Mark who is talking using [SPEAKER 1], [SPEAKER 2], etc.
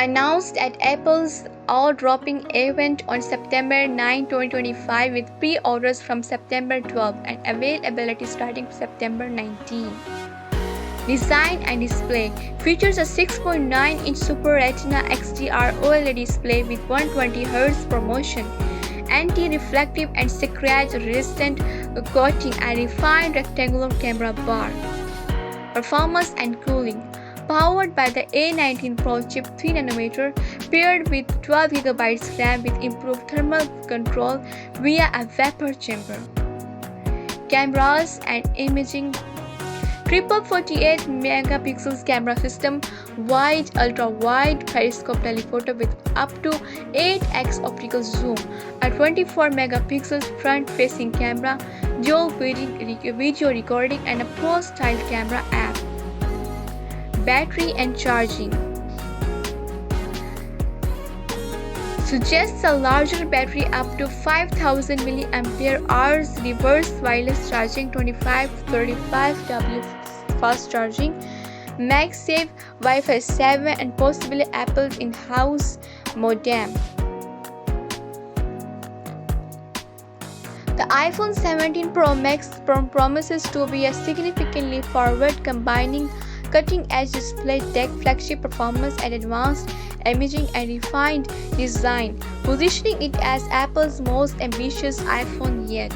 [SPEAKER 1] announced at Apple's all-dropping event on September 9, 2025 with pre-orders from September 12 and availability starting September 19. Design and display features a 6.9-inch Super Retina XDR OLED display with 120Hz ProMotion, anti-reflective and scratch-resistant coating, and refined rectangular camera bar. Performance and cooling. Powered by the A19 Pro chip 3nm, paired with 12GB RAM with improved thermal control via a vapor chamber. Cameras and imaging. Triple 48MP camera system, wide, ultra-wide periscope telephoto with up to 8x optical zoom, a 24MP front-facing camera, dual video recording, and a Pro-style camera app. Battery and charging. Suggests a larger battery up to 5000 mAh, reverse wireless charging, 25-35W fast charging, MagSafe, Wi-Fi 7, and possibly Apple's in-house modem. The iPhone 17 Pro Max promises to be a significant leap forward, combining cutting-edge display tech, flagship performance, and advanced imaging and refined design, positioning it as Apple's most ambitious iPhone yet.